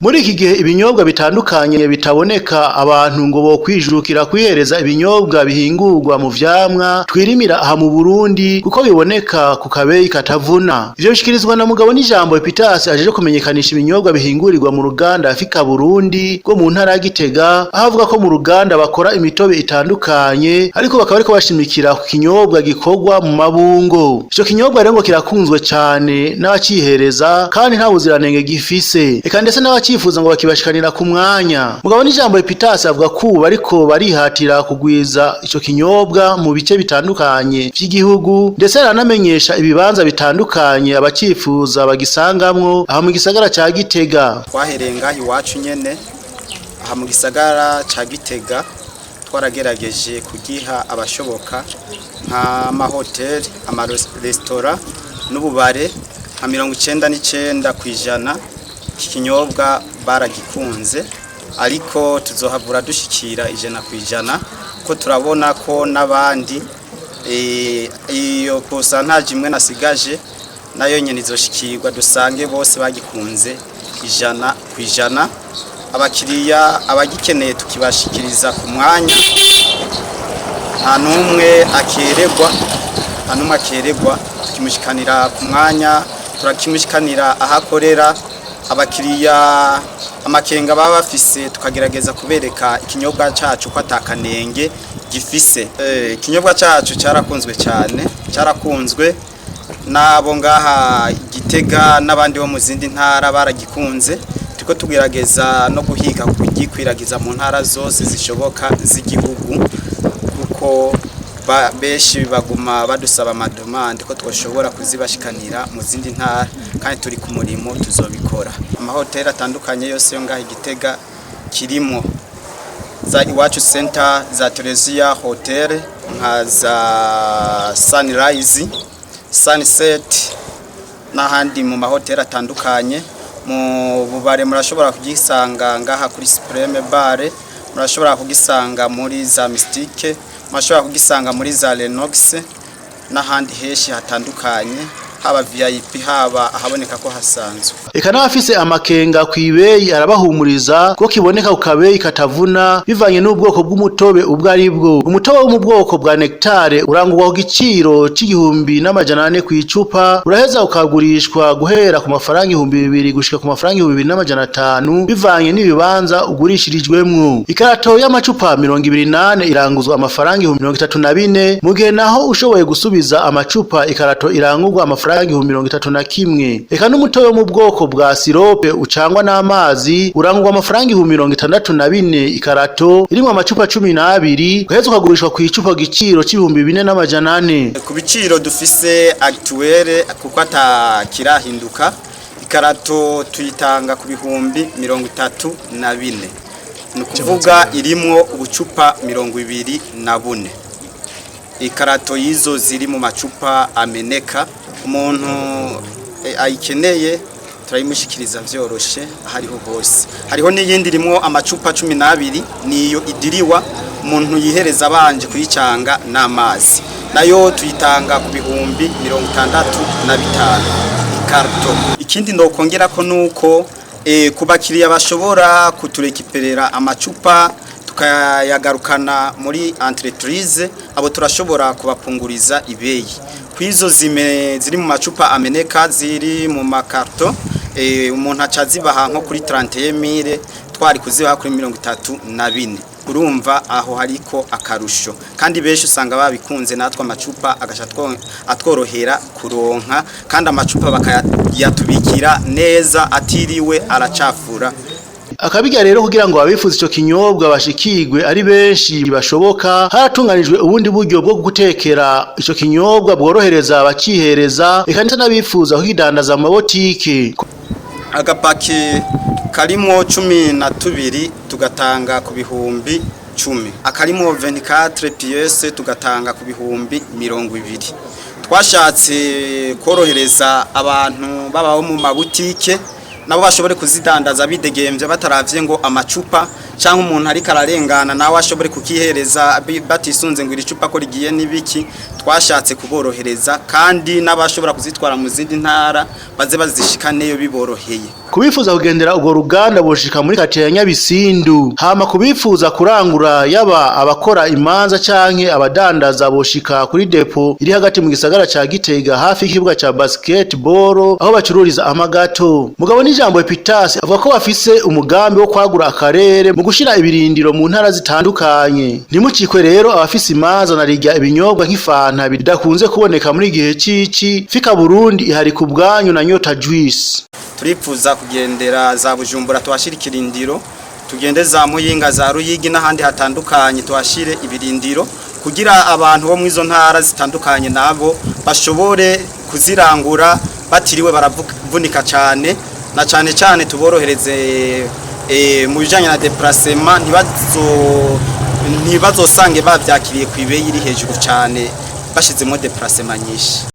Muri iki gihe ibinyobwa bitandukanye bitaboneka abantu ngo bokwijukira kwihereza ibinyobwa bihingurwa mu vyamwa twirimira aha mu Burundi kuko biboneka ku kabeyi katavuna. Ivyo bishikirizwa na Mugabo n'Ijambo Epitas ajeje kumenyekanisha ibinyobwa bihingurirwa mu ruganda Afrika Burundi rwo mu ntara ya Gitega, aho avuga ko mu ruganda bakora imitobe itandukanye ariko bakaba bariko bashimikira ku kinyobwa gikorwa mu mabungo. Ico kinyobwa rero ngo kirakunzwe cane n'abacihereza kandi nta buziranenge gifise. Eka ndetse cifuza ngo bakibashikanira ku mwanya. Mugabo n'Ijambo Epitas avuga ko ubu bariko barihatira kugwiza ico kinyobwa mu bice bitandukanye vy'igihugu, ndetse aranamenyesha ibibanza bitandukanye abacifuza bagisangamwo aha mu gisagara ca Gitega. Twaherenga iwacu nyene aha mu gisagara ca Gitega twaragerageje kugiha abashoboka nka mahoteli, amaresitora n'ububare nka 99% iki kinyobwa baragikunze, ariko tuzohavura dushikira 100% ko turabona ko n'abandi iyo pourcentage imwe nasigaje nayo nyene izoshikirwa dusange bose bagikunze 100%. Abakiriya abagikeneye tukibashikiriza ku mwanya, nta numwe akeregwa, tukimushikanira ku mwanya, turakimushikanira ahakorera. Abakiriya amakenga baba bafise tukagerageza kubereka ikinyobwa cacu ko atakanenge gifise. Ikinyobwa cacu carakunzwe cyane, carakunzwe nabo ngaha Gitega n'abandi bo mu zindi ntara baragikunze. Turiko tugerageza no guhiga kugikwiragiza mu ntara zose zishoboka z'igihugu, kuko benshi baguma badusaba amademande ko twoshobora kuzibashikanira mu zindi ntara, kandi turi ku murimo tuzobikora. Amahoteli atandukanye yose yo ngaha Gitega kirimo za Iwacu Center, za Teresia Hotel, nka za Sunrise, Sunset n'ahandi mu mahoteli atandukanye. Mu bubare murashobora kugisanga ngaha kuri Supreme Bar, murashobora kugisanga muri za Mystique, mashobora kugisanga muri za Lenox n'ahandi heshi hatandukanye, haba VIP haba ahaboneka ko hasanzwe. Eka n'abafise amakenga kwibeyi arabahumuriza ko kiboneka ku kabeyi katavuna bivanye n'ubwoko bw'umutobe ubwo ari bwo. Umutobe wo mu bwoko bwa Nectare urangurwa ku giciro c'2,400 kw'icupa, uraheza ukagurishwa guhera ku mafaranga 2,000 gushika ku mafaranga 2,500 bivanye n'ibibanza ugurishirijwemwo. Ikarato y'amacupa 28 iranguzwa amafaranga 34,000, mu gihe naho ushoboye gusubiza amacupa ikarato irangurwa amafaranga 31,000. Eka n'umutobe wo mu bwoko bwa sirope ucangwa n'amazi urangurwa amafaranga 64,000 ikarato irimo amacupa 12, uheze ukagurishwa ku icupa giciro c'4,400. Ku biciro dufise actuelle kuko atakirahinduka, ikarato tuyitanga ku 34,000, nukuvuga irimo ubucupa 24. Ikarato yizo ziri mu macupa ameneka, umuntu ayikeneye turayimushikiriza vyoroshe hariho hose. Hariho n'iyindi irimo amacupa 12 niyo idiriwa, umuntu yihereza abanje kuyicanga n'amazi, nayo tuyitanga ku 65,000 ikarto. Ikindi ndokongera ko nuko kubakiriya bashobora kuturekiperera amacupa tukayagarukana muri entreprise, abo turashobora kubapunguriza ibeyi. Kwizo ziri mu macupa ameneka ziri mu makarto, umuntu acazibaha nko kuri 31,000, twari kuzibaha kuri 34. Urumva aho hariko akarusho, kandi benshi usanga babikunze natwe amacupa agasha atworohera kuronka, kandi amacupa bakayatubikira neza atiriwe aracafura. Akabiga rero kugira ngo abifuza ico kinyobwa bashikirwe ari benshi bashoboka, haratunganijwe ubundi buryo bwo gutekera ico kinyobwa bworohereza abacihereza, eka ndetse n'abifuza kugidandaza mu mabotike. Agapaki karimo 12 tugatanga ku 10,000, akarimo 24 pièces tugatanga ku 20,000. Twashatse korohereza abantu babaho mu mabutike nabo bashobore kuzidandaza bidegemvye bataravye ngo amacupa canke umuntu ariko ararengana nawe ashobore kukihereza batisunze ngo iri cupa ko rigiye nibiki. Twashatse kuborohereza kandi n'abashobora kuzitwara mu zindi ntara baze bazishikaneyo biboroheye. Kubifuza kugendera urwo ruganda boshika muri kate ya Nyabisindu, hama kubifuza kurangura yaba abakora imanza canke abadandaza boshika kuri depo iri hagati mu gisagara ca Gitega hafi y'ikibuga ca basketball aho bacururiza amagato. Mugabo n'ijambo Epitas avuga ko bafise umugambi wo kwagura akarere mu gushira ibirindiro mu ntara zitandukanye. Ntimucikwe rero abafise imanza na rirya ibinyobwa nk'ifanta bidakunze kuboneka muri gihe cici. Fika Burundi ihari ku bwanyu na Nyota Juice. Turifuza kugendera za Bujumbura tuhashira ikirindiro, tugende za Muyinga za Ruyigi n'ahandi hatandukanye tuhashire ibirindiro kugira abantu bo mwizo ntara zitandukanye nabo bashobore kuzirangura batiriwe baravunika cyane na cyane tuborohereze mu bijanye na déplacement ntibazosange bavyakiriye kwibeyi iri hejuru cyane bashizemo déplacement nyinshi.